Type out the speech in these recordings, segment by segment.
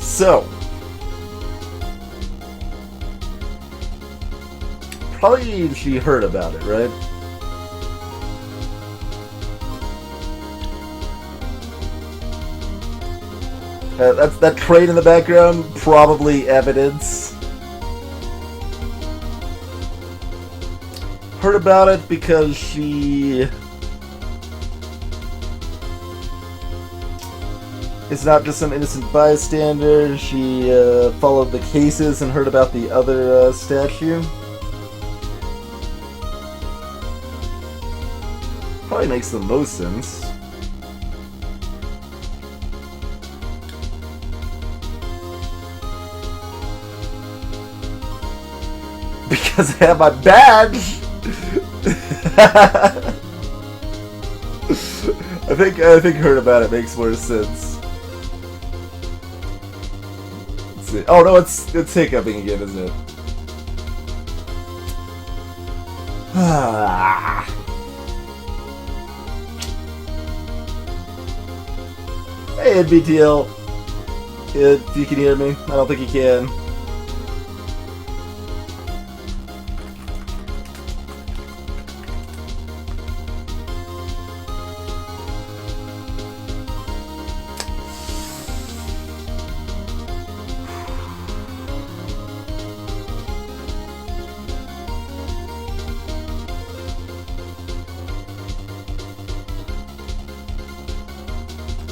So, probably she heard about it, right? That's that crate in the background, probably evidence. Heard about it because she is not just some innocent bystander. She followed the cases and heard about the other statue. Probably makes the most sense. Because I have my badge! I think heard about it makes more sense. Let's see. Oh no, it's hiccuping again, isn't it? Hey NBTL. If you can hear me. I don't think you can.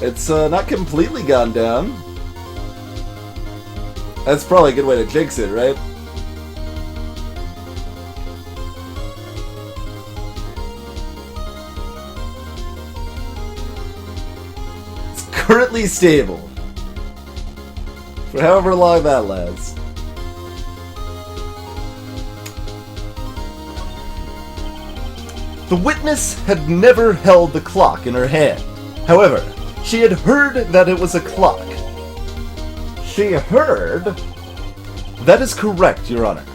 It's not completely gone down. That's probably a good way to jinx it, right? It's currently stable. For however long that lasts. The witness had never held the clock in her hand. However, she had heard that it was a clock. She heard? That is correct, Your Honor.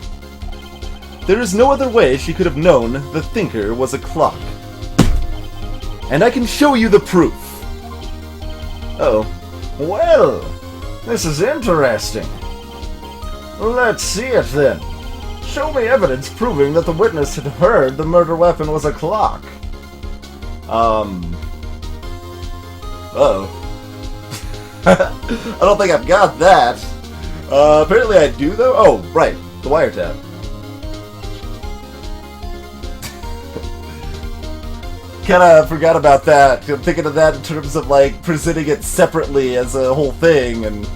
There is no other way she could have known the thinker was a clock. And I can show you the proof. Oh. Well, this is interesting. Let's see it then. Show me evidence proving that the witness had heard the murder weapon was a clock. Uh-oh. I don't think I've got that. Apparently I do, though. Oh, right. The wiretap. Kinda forgot about that. I'm thinking of that in terms of, like, presenting it separately as a whole thing, and...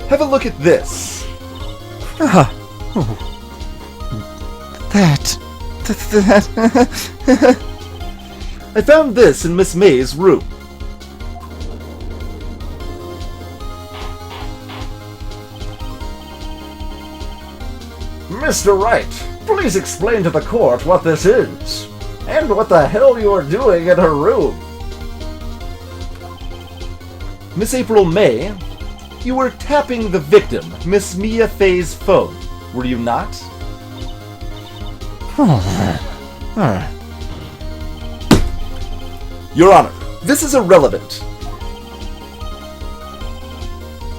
Have a look at this. That. I found this in Miss May's room. Mr. Wright, please explain to the court what this is, and what the hell you are doing in her room. Miss April May, you were tapping the victim, Miss Mia Fay's phone, were you not? Your Honor, this is irrelevant.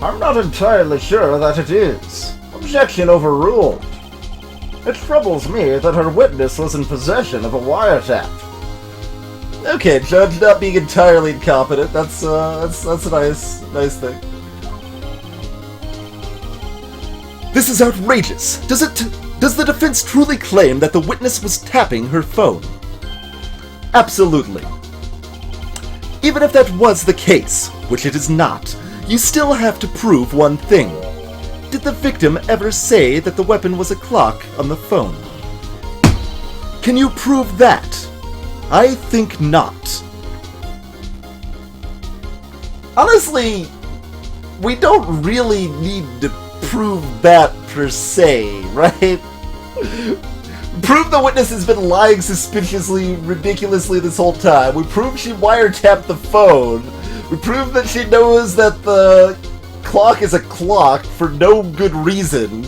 I'm not entirely sure that it is. Objection overruled. It troubles me that her witness was in possession of a wiretap. Okay, Judge, not being entirely incompetent. That's a nice thing. This is outrageous. Does the defense truly claim that the witness was tapping her phone? Absolutely. Even if that was the case, which it is not, you still have to prove one thing. Did the victim ever say that the weapon was a clock on the phone? Can you prove that? I think not. Honestly, we don't really need to prove that per se, right? Prove the witness has been lying suspiciously, ridiculously this whole time. We prove she wiretapped the phone. We prove that she knows that the clock is a clock for no good reason.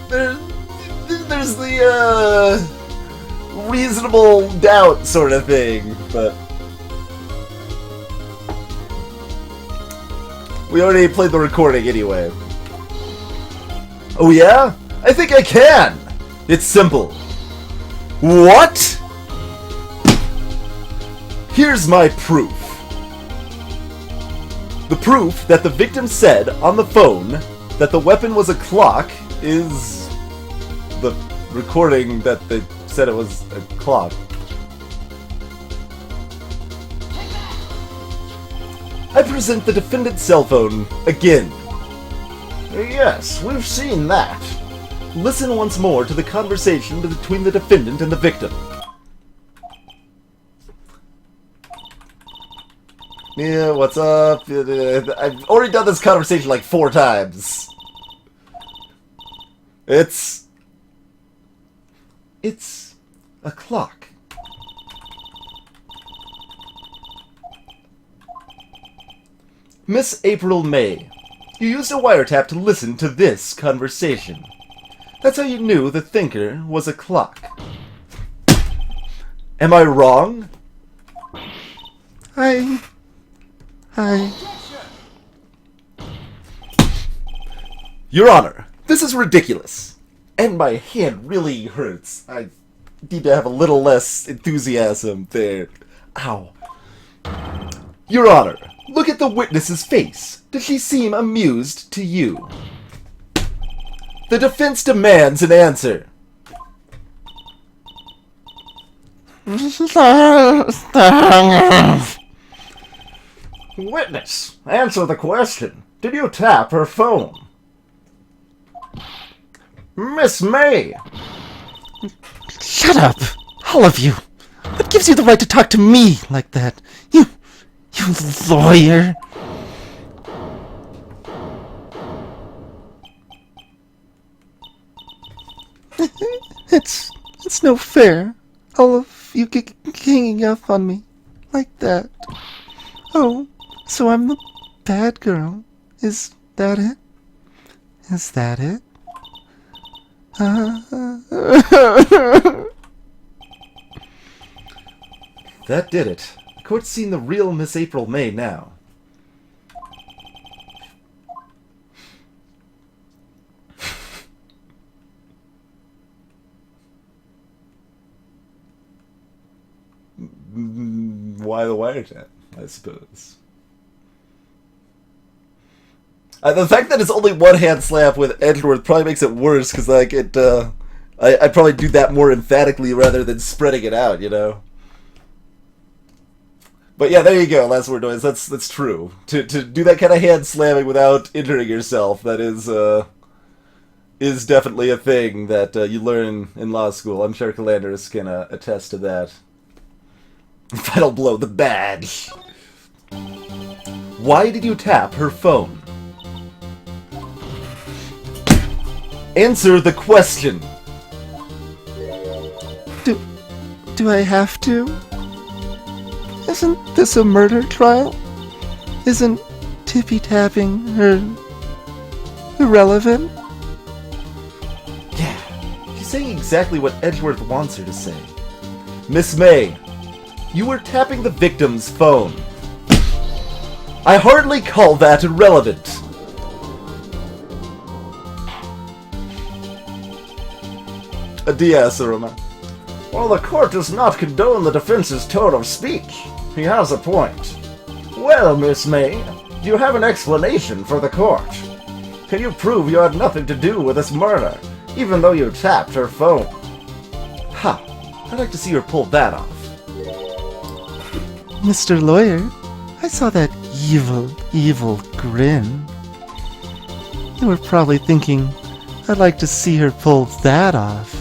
There's the, reasonable doubt sort of thing, but... We already played the recording anyway. Oh yeah? I think I can! It's simple. What? Here's my proof. The proof that the victim said on the phone that the weapon was a clock is the recording that they said it was a clock. I present the defendant's cell phone again. Yes, we've seen that. Listen once more to the conversation between the defendant and the victim. Yeah, what's up? I've already done this conversation like 4 times. It's a clock. Miss April May, you used a wiretap to listen to this conversation. That's how you knew the thinker was a clock. Am I wrong? I... Your Honor, this is ridiculous. And my hand really hurts. I need to have a little less enthusiasm there. Ow. Your Honor, look at the witness's face. Does she seem amused to you? The defense demands an answer. Witness, answer the question. Did you tap her phone? Miss May! Shut up! All of you! What gives you the right to talk to me like that? You lawyer! It's no fair. All of you ganging up on me like that. Oh, so I'm the bad girl. Is that it? Is that it? That did it. The court's seen the real Miss April May now. Why the wiretap, I suppose. The fact that it's only one hand slap with Edgeworth probably makes it worse, because, like, I'd probably do that more emphatically rather than spreading it out, you know? But yeah, there you go, last word noise, that's true. To do that kind of hand slamming without injuring yourself, that is definitely a thing that you learn in law school. I'm sure Calanders can attest to that. Final blow, the badge. Why did you tap her phone? Answer the question. Do I have to? Isn't this a murder trial? Isn't tippy-tapping her irrelevant? Yeah, she's saying exactly what Edgeworth wants her to say. Miss May, you were tapping the victim's phone. I hardly call that irrelevant. A DS, Aroma. Well, the court does not condone the defense's tone of speech. He has a point. Well, Miss May, do you have an explanation for the court? Can you prove you had nothing to do with this murder, even though you tapped her phone? Ha! I'd like to see her pull that off. Mr. Lawyer, I saw that evil grin. You were probably thinking, I'd like to see her pull that off,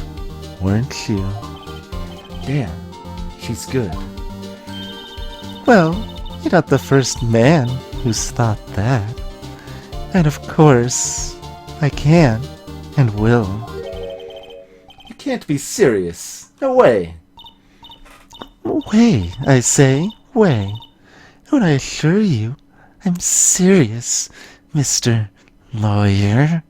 weren't you? Damn, she's good. Well, you're not the first man who's thought that. And of course, I can and will. You can't be serious. No way. Way, I say, way. And I assure you, I'm serious, Mr. Lawyer.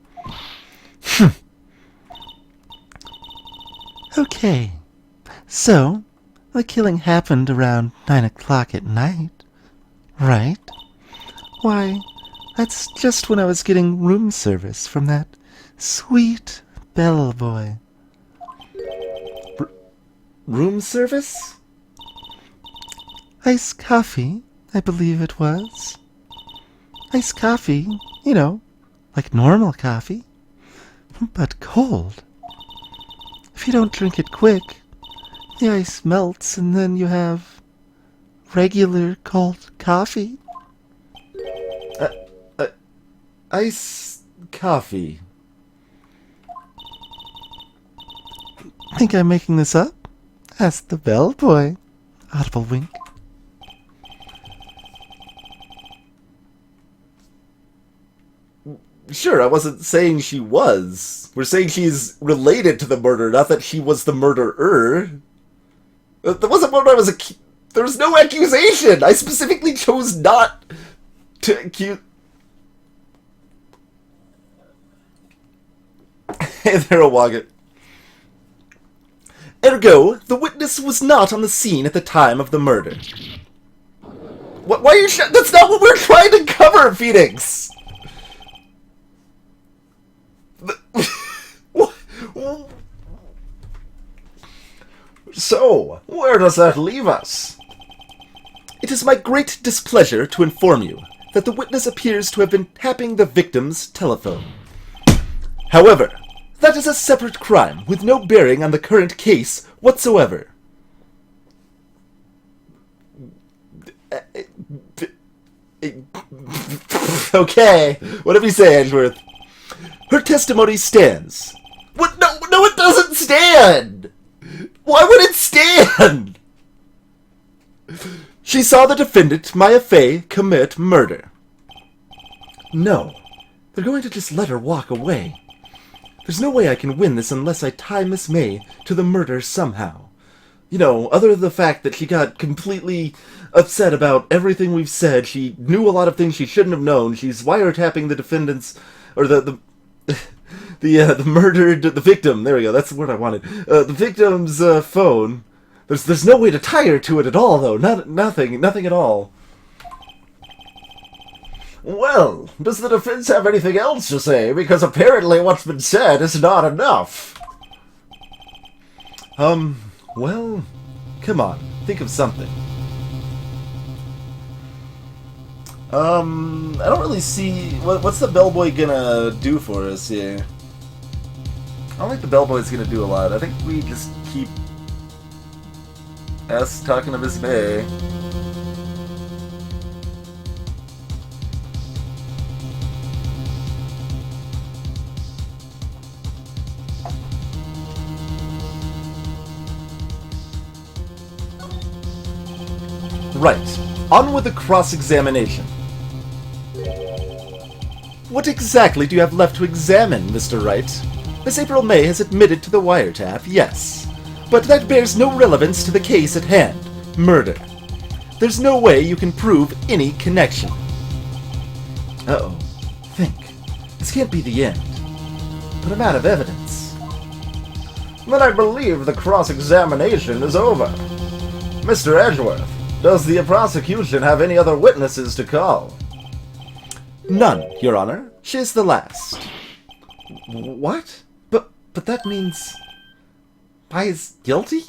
Okay, So, the killing happened around 9 o'clock at night, right? Why, that's just when I was getting room service from that sweet bellboy. Room service? Iced coffee, I believe it was. Iced coffee, you know, like normal coffee, but cold. If you don't drink it quick, the ice melts and then you have regular cold coffee. Ice coffee. Think I'm making this up? Ask the bellboy. Audible wink. Sure, I wasn't saying she was. We're saying she's related to the murder, not that she was the murderer. That wasn't what I was there was no accusation! I specifically chose not to accuse... Hey there, Owaga. Ergo, the witness was not on the scene at the time of the murder. Why are you that's not what we're trying to cover, Phoenix! So, where does that leave us? It is my great displeasure to inform you that the witness appears to have been tapping the victim's telephone. However, that is a separate crime with no bearing on the current case whatsoever. Okay, whatever you say, Edgeworth. Her testimony stands. What? No, it doesn't stand! Why would it stand? She saw the defendant, Maya Fey, commit murder. No, they're going to just let her walk away. There's no way I can win this unless I tie Miss May to the murder somehow. You know, other than the fact that she got completely upset about everything we've said, she knew a lot of things she shouldn't have known, she's wiretapping the defendant's, or the murdered, the victim, there we go, that's the word I wanted, the victim's phone. There's no way to tie her to it at all, though, nothing at all. Well, does the defense have anything else to say? Because apparently what's been said is not enough. Well, come on, think of something. I don't really see... What's the bellboy gonna do for us here? I don't think the bellboy's gonna do a lot. I think we just keep... us talking to Miss May. Right. On with the cross-examination. What exactly do you have left to examine, Mr. Wright? Miss April May has admitted to the wiretap, yes. But that bears no relevance to the case at hand. Murder. There's no way you can prove any connection. Uh-oh. Think. This can't be the end. But I'm out of evidence. Then I believe the cross-examination is over. Mr. Edgeworth, does the prosecution have any other witnesses to call? None, Your Honor. She's the last. What? But that means... I is guilty?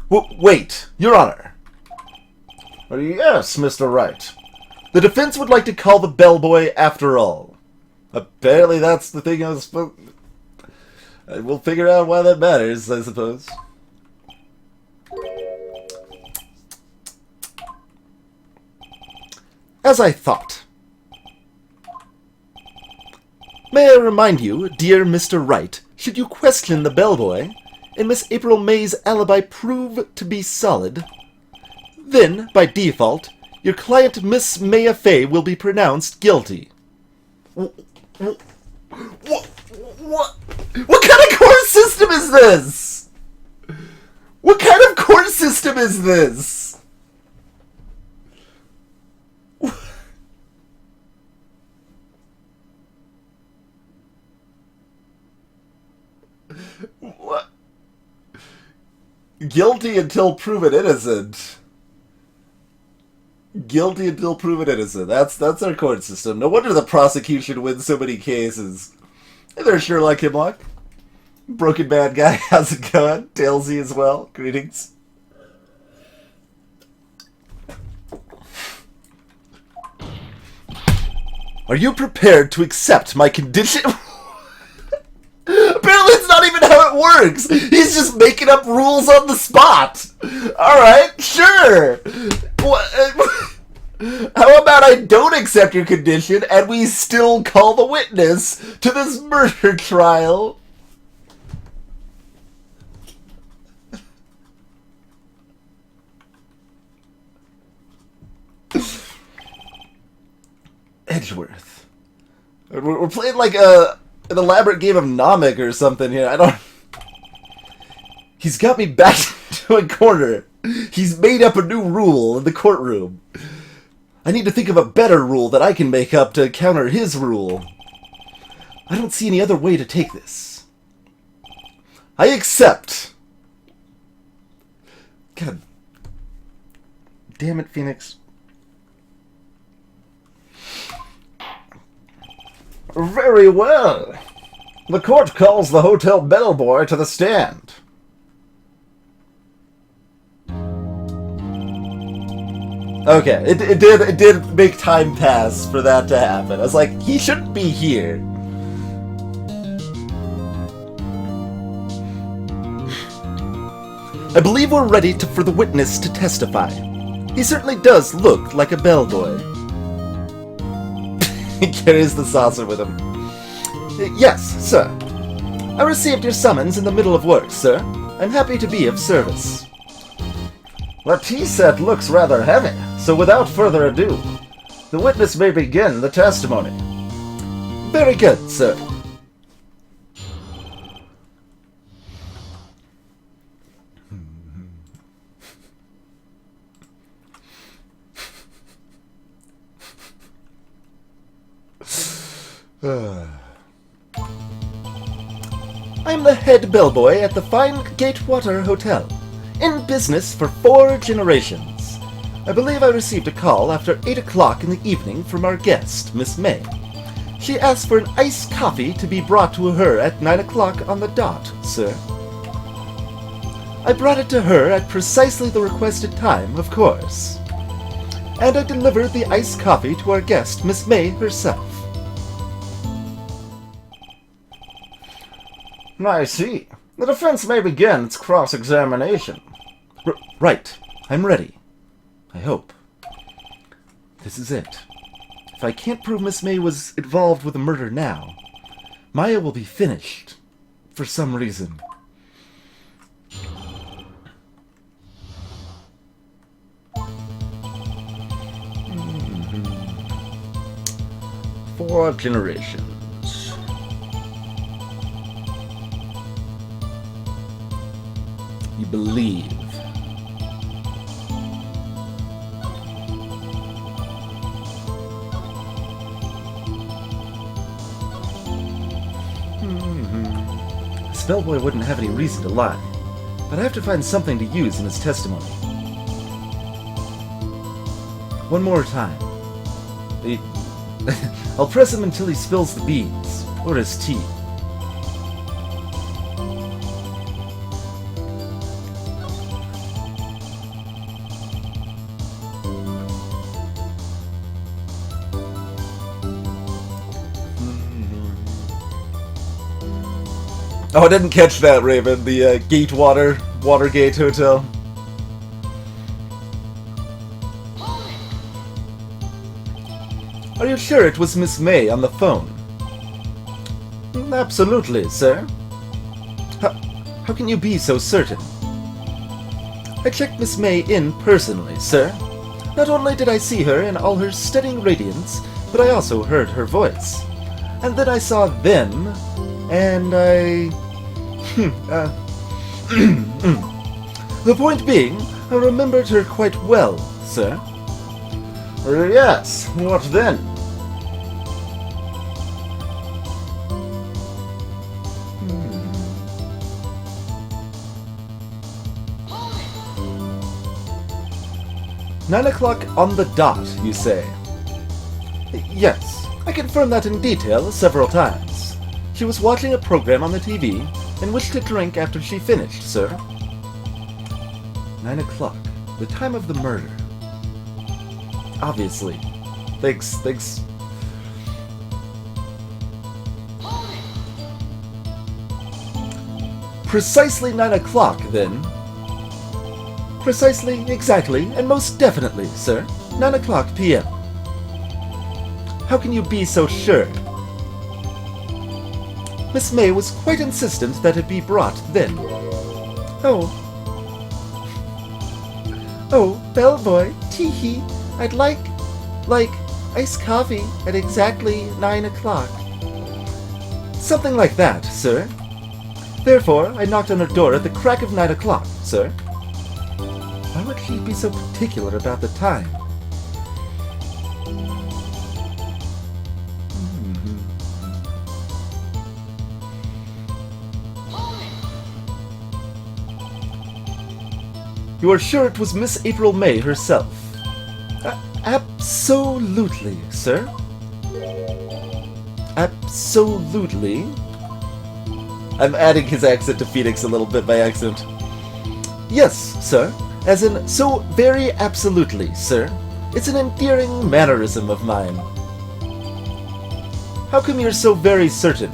Wait, Your Honor. Yes, Mr. Wright. The defense would like to call the bellboy after all. Apparently that's the thing I was supposed... We'll figure out why that matters, I suppose. As I thought. May I remind you, dear Mr. Wright, should you question the bellboy, and Miss April May's alibi prove to be solid, then, by default, your client Miss Maya Fey will be pronounced guilty. What kind of court system is this? What kind of court system is this? Guilty until proven innocent. Guilty until proven innocent. That's our court system. No wonder the prosecution wins so many cases. Hey there, Sherlock Hemlock. Broken Bad Guy, how's it going? Tailsy as well. Greetings. Are you prepared to accept my condition? Apparently it's not even how it works. He's just making up rules on the spot. Alright, sure. How about I don't accept your condition and we still call the witness to this murder trial? Edgeworth. We're playing like an elaborate game of Namek or something here. I don't... He's got me backed into a corner. He's made up a new rule in the courtroom. I need to think of a better rule that I can make up to counter his rule. I don't see any other way to take this. I accept. God damn it, Phoenix. Very well. The court calls the hotel bellboy to the stand. Okay, it did make time pass for that to happen. I was like, he shouldn't be here. I believe we're ready for the witness to testify. He certainly does look like a bellboy. He carries the saucer with him. Yes, sir. I received your summons in the middle of work, sir. I'm happy to be of service. The tea set looks rather heavy, so without further ado, the witness may begin the testimony. Very good, sir. I'm the head bellboy at the fine Gatewater Hotel, in business for 4 generations. I believe I received a call after 8 o'clock in the evening from our guest, Miss May. She asked for an iced coffee to be brought to her at 9 o'clock on the dot, sir. I brought it to her at precisely the requested time, of course. And I delivered the iced coffee to our guest, Miss May herself. I see. The defense may begin its cross-examination. Right. I'm ready. I hope. This is it. If I can't prove Miss May was involved with the murder now, Maya will be finished. For some reason. Mm-hmm. 4 generations. You believe. This bellboy wouldn't have any reason to lie, but I have to find something to use in his testimony. One more time. I'll press him until he spills the beans, or his tea. Oh, I didn't catch that, Raven. The Watergate Hotel. Are you sure it was Miss May on the phone? Absolutely, sir. How can you be so certain? I checked Miss May in personally, sir. Not only did I see her in all her stunning radiance, but I also heard her voice. And then I saw them, and I... The point being, I remembered her quite well, sir. Yes, what then? 9 o'clock on the dot, you say? Yes, I confirmed that in detail several times. She was watching a program on the TV and wished to drink after she finished, sir. 9 o'clock, the time of the murder. Obviously. Thanks. Precisely 9 o'clock, then. Precisely, exactly, and most definitely, sir. 9 o'clock p.m. How can you be so sure? Miss May was quite insistent that it be brought then. Oh, bellboy, tee-hee, I'd like, iced coffee at exactly 9 o'clock. Something like that, sir. Therefore, I knocked on her door at the crack of 9 o'clock, sir. Why would she be so particular about the time? You are sure it was Miss April May herself? Absolutely, sir. Absolutely. I'm adding his accent to Phoenix a little bit by accident. Yes, sir. As in, so very absolutely, sir. It's an endearing mannerism of mine. How come you're so very certain?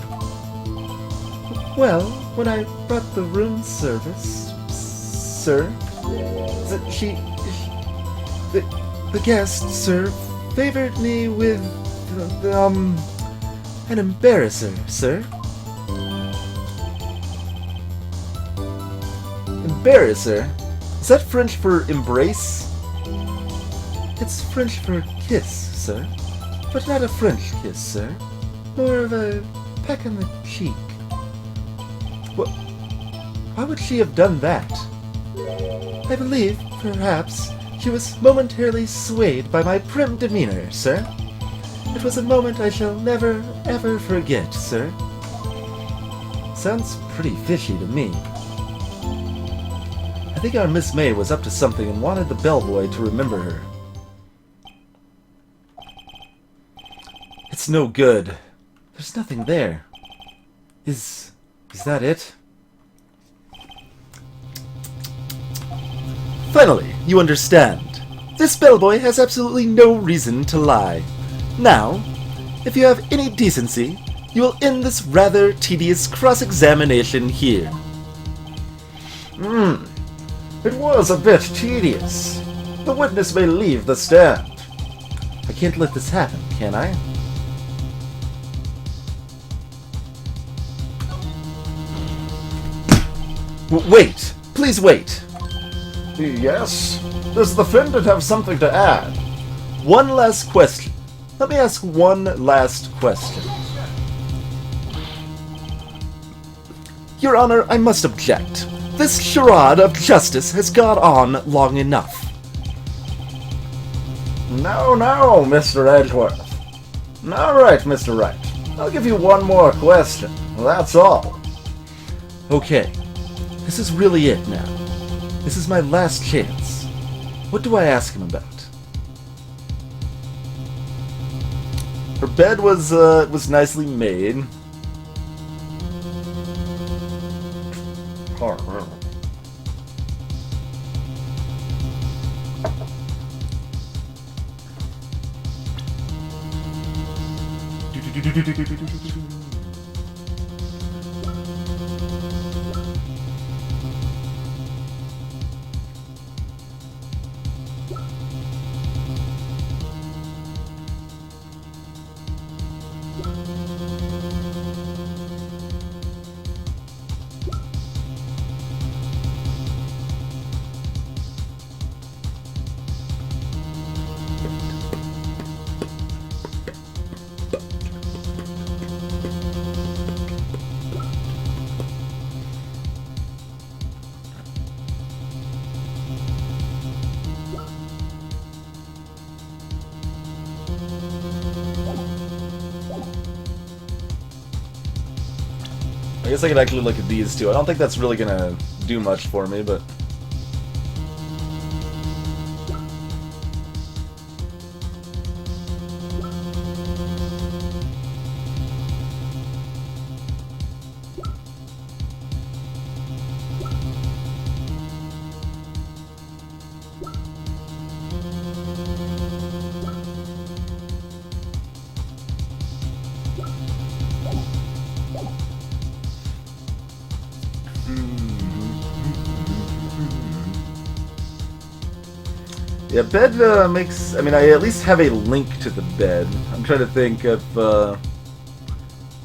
Well, when I brought the room service, sir, the guest, sir, favored me with, an embarrasser, sir. Embarrasser? Is that French for embrace? It's French for kiss, sir. But not a French kiss, sir. More of a peck on the cheek. Why would she have done that? I believe, perhaps, she was momentarily swayed by my prim demeanor, sir. It was a moment I shall never, ever forget, sir. Sounds pretty fishy to me. I think our Miss May was up to something and wanted the bellboy to remember her. It's no good. There's nothing there. Is that it? Finally, you understand. This bellboy has absolutely no reason to lie. Now, if you have any decency, you will end this rather tedious cross-examination here. It was a bit tedious. The witness may leave the stand. I can't let this happen, can I? Wait! Please wait! Yes? Does the defendant have something to add? One last question. Let me ask one last question. Your Honor, I must object. This charade of justice has gone on long enough. No, Mr. Edgeworth. All right, Mr. Wright. I'll give you one more question. That's all. Okay. This is really it now. This is my last chance. What do I ask him about? Her bed was nicely made. I guess I could actually look at these two. I don't think that's really gonna do much for me, but... Yeah, bed makes... I mean, I at least have a link to the bed. I'm trying to think if I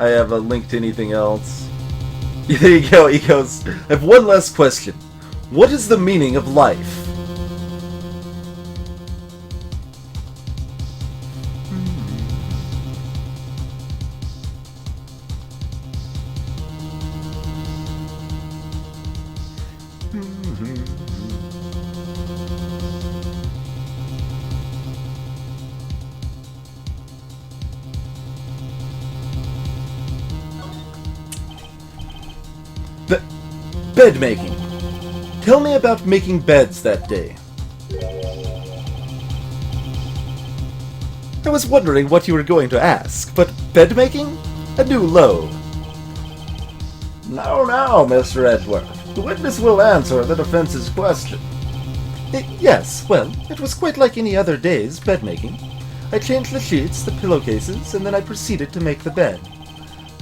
have a link to anything else. There you go, he goes, I have one last question. What is the meaning of life? Bed making. Tell me about making beds that day. I was wondering what you were going to ask, but bed making? A new low. No, Mr. Edgeworth. The witness will answer the defense's question. Yes, well, it was quite like any other day's bed making. I changed the sheets, the pillowcases, and then I proceeded to make the bed.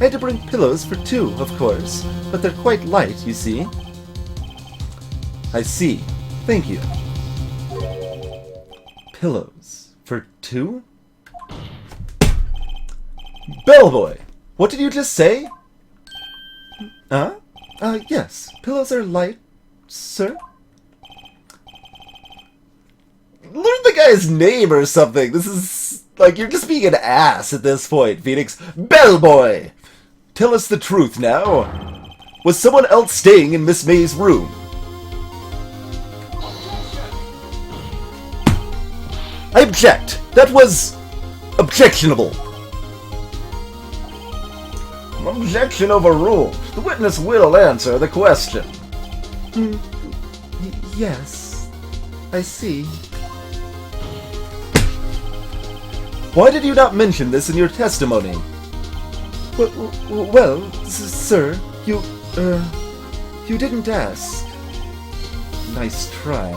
I had to bring pillows for two, of course, but they're quite light, you see. I see. Thank you. Pillows for two? Bellboy! What did you just say? Huh? Yes. Pillows are light, sir. Learn the guy's name or something. This is... like, you're just being an ass at this point, Phoenix. Bellboy! Tell us the truth now. Was someone else staying in Miss May's room? I object! That was... objectionable. Objection overruled. The witness will answer the question. Yes. I see. Why did you not mention this in your testimony? Well, sir, you didn't ask. Nice try.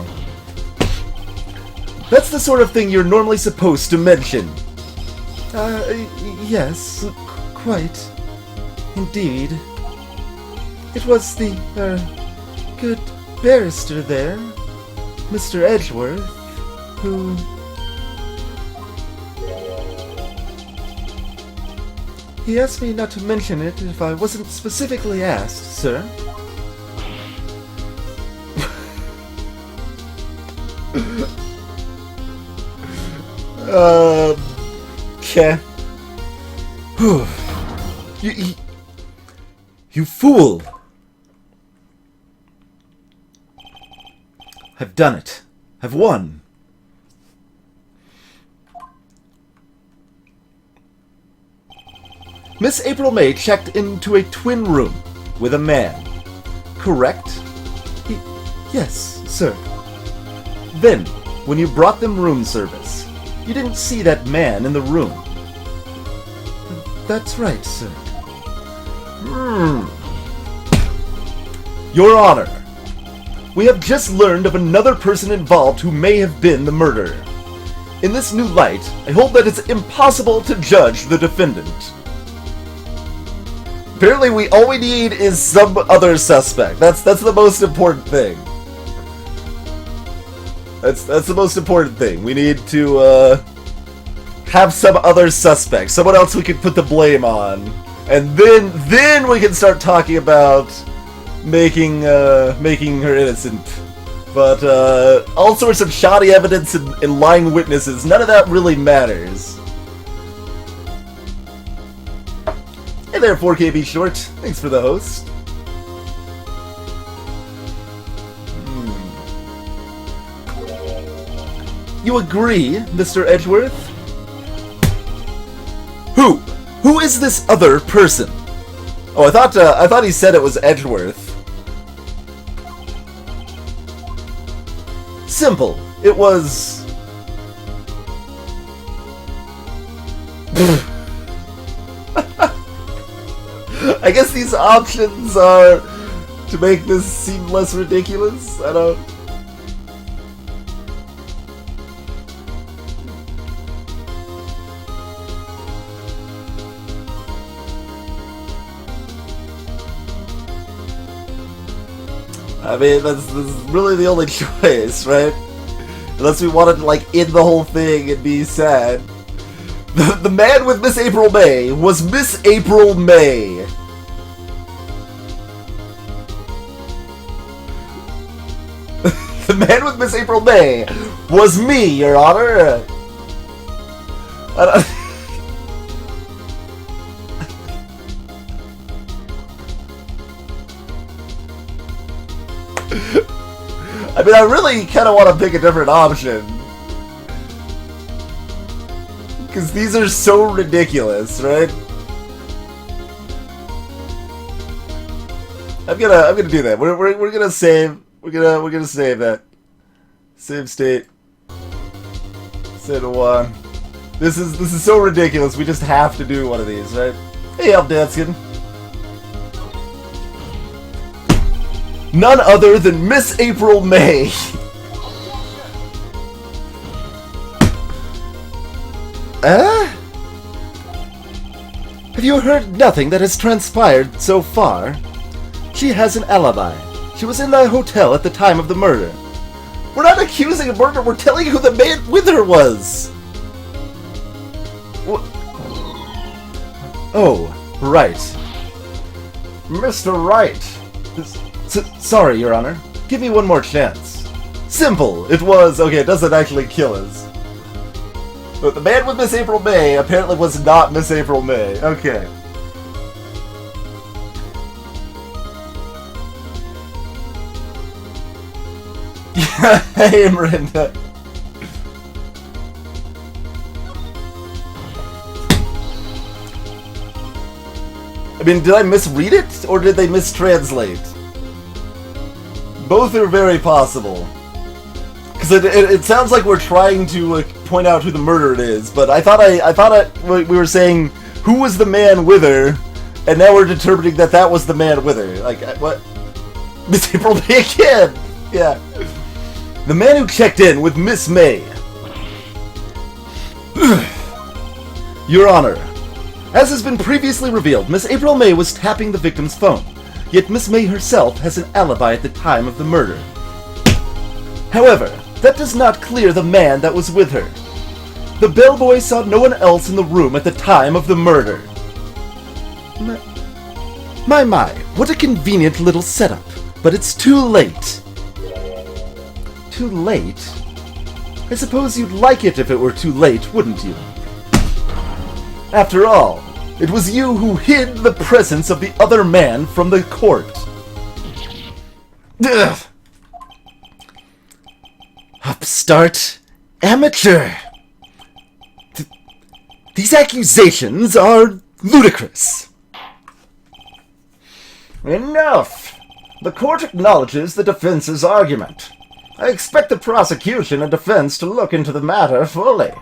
That's the sort of thing you're normally supposed to mention. Yes, quite. Indeed. It was the, good barrister there, Mr. Edgeworth, who... He asked me not to mention it if I wasn't specifically asked, sir. Okay. You fool! I've done it. I've won. Miss April May checked into a twin room with a man. Correct? Yes, sir. Then, when you brought them room service, you didn't see that man in the room. That's right, sir. Your Honor, we have just learned of another person involved who may have been the murderer. In this new light, I hold that it's impossible to judge the defendant. Apparently, all we need is some other suspect. That's the most important thing. That's the most important thing. We need to have some other suspect, someone else we can put the blame on, and then we can start talking about making her innocent. But all sorts of shoddy evidence and lying witnesses, none of that really matters. Hey there, 4KB Short. Thanks for the host. You agree, Mr. Edgeworth? Who? Who is this other person? Oh, I thought he said it was Edgeworth. Simple. It was... I guess these options are to make this seem less ridiculous. I don't... I mean, that's really the only choice, right? Unless we wanted to, like, end the whole thing and be sad. The man with Miss April May was Miss April May. The man with Miss April May was me, Your Honor. I mean, I really kind of want to pick a different option. Because these are so ridiculous, right? I'm gonna do that. We're gonna save. We're gonna save that. Save state. Save to 1. This is so ridiculous. We just have to do one of these, right? Hey, Eldanskin. None other than Miss April May. Have you heard nothing that has transpired so far? She has an alibi. She was in the hotel at the time of the murder. We're not accusing of murder, we're telling you who the man with her was! Oh, right. Mr. Wright. Sorry, Your Honor. Give me one more chance. Simple. It was... Okay, it doesn't actually kill us. But the man with Miss April May apparently was not Miss April May. Okay. Hey, Miranda. I mean, did I misread it, or did they mistranslate? Both are very possible. Because it sounds like we're trying to point out who the murderer is, but I thought we were saying who was the man with her, and now we're determining that that was the man with her. Like, what? Miss April May again! Yeah. The man who checked in with Miss May. Your Honor, as has been previously revealed, Miss April May was tapping the victim's phone, yet Miss May herself has an alibi at the time of the murder. However, that does not clear the man that was with her. The bellboy saw no one else in the room at the time of the murder. My, what a convenient little setup, but it's too late. Too late? I suppose you'd like it if it were too late, wouldn't you? After all, it was you who hid the presence of the other man from the court. Ugh. Upstart amateur. These accusations are ludicrous. Enough! The court acknowledges the defense's argument. I expect the prosecution and defense to look into the matter fully.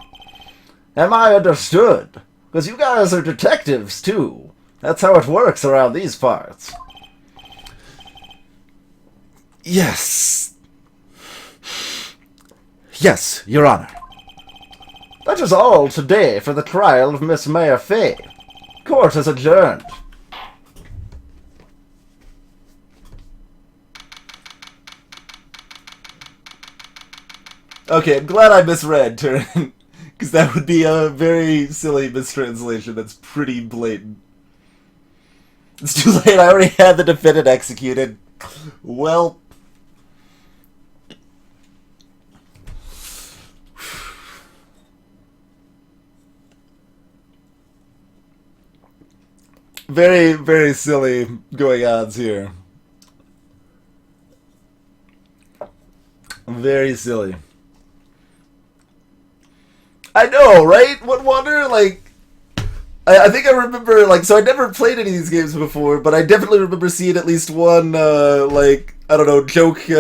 Am I understood? Because you guys are detectives, too. That's how it works around these parts. Yes. Yes, Your Honor. That is all today for the trial of Miss Mayor Fay. Court is adjourned. Okay, I'm glad I misread, Turin. Because that would be a very silly mistranslation that's pretty blatant. It's too late, I already had the defendant executed. Well... Very, very silly going-ons here. Very silly. I know, right? What wonder? Like, I think I remember, like, so I never played any of these games before, but I definitely remember seeing at least one, like, I don't know, joke,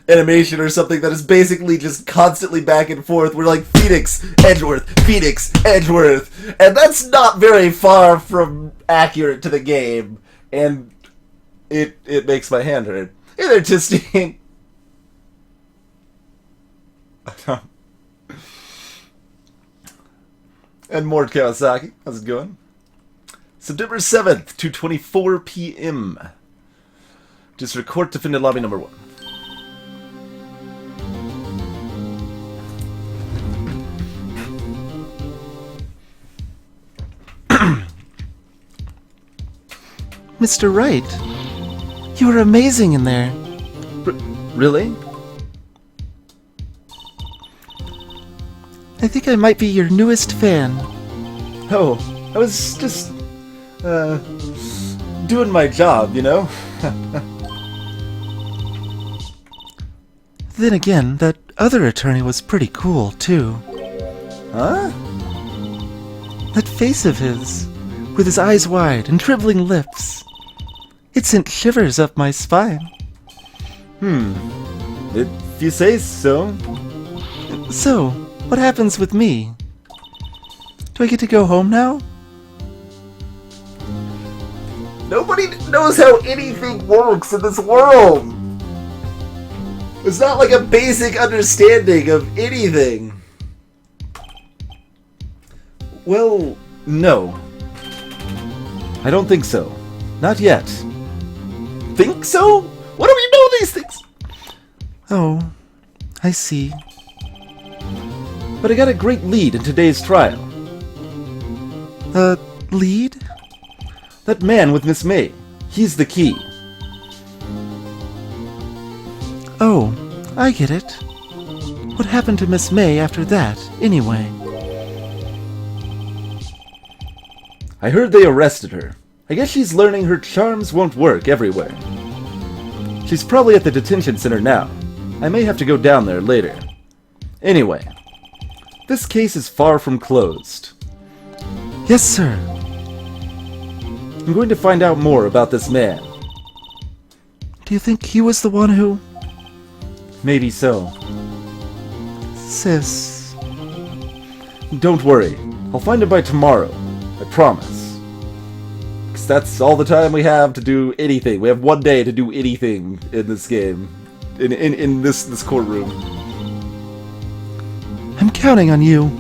animation or something that is basically just constantly back and forth. We're like, Phoenix, Edgeworth, Phoenix, Edgeworth. And that's not very far from accurate to the game. And it makes my hand hurt. Hey there, Justine. And Mort Kawasaki. How's it going? September 7th, 2:24 p.m. Just record defendant lobby number 1. Mr. Wright. You were amazing in there. Really? I think I might be your newest fan. Oh, I was just, doing my job, you know? Then again, that other attorney was pretty cool, too. Huh? That face of his, with his eyes wide and trembling lips. It sent shivers up my spine. If you say so. So, what happens with me? Do I get to go home now? Nobody knows how anything works in this world. It's not like a basic understanding of anything. Well, no. I don't think so. Not yet. Think so? What do we know these things? Oh, I see. But I got a great lead in today's trial. Lead? That man with Miss May. He's the key. Oh, I get it. What happened to Miss May after that, anyway? I heard they arrested her. I guess she's learning her charms won't work everywhere. She's probably at the detention center now. I may have to go down there later. Anyway, this case is far from closed. Yes, sir. I'm going to find out more about this man. Do you think he was the one who... Maybe so. Sis... Don't worry. I'll find him by tomorrow. I promise. Because that's all the time we have to do anything. We have one day to do anything in this game. In this courtroom. I'm counting on you.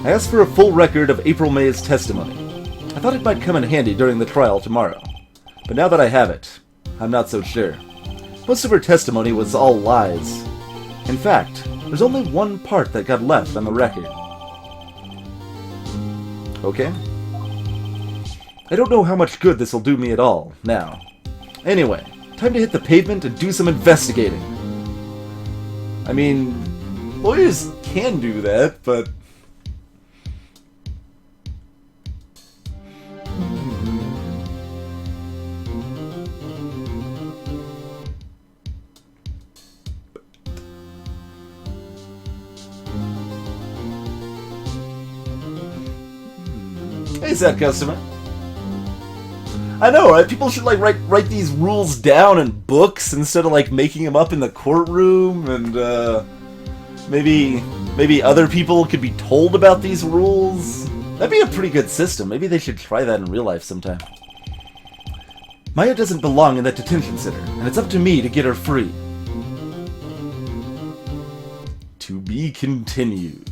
I asked for a full record of April May's testimony. I thought it might come in handy during the trial tomorrow. But now that I have it, I'm not so sure. Most of her testimony was all lies. In fact, there's only one part that got left on the record. Okay? I don't know how much good this will do me at all, now. Anyway, time to hit the pavement and do some investigating. I mean, lawyers can do that, but... Hey, sad customer. I know, right? People should like write these rules down in books instead of like making them up in the courtroom, and maybe other people could be told about these rules. That'd be a pretty good system. Maybe they should try that in real life sometime. Maya doesn't belong in that detention center, and it's up to me to get her free. To be continued.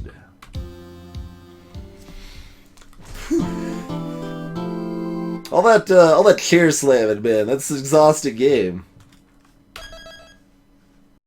All that chair slamming, man. That's an exhausting game.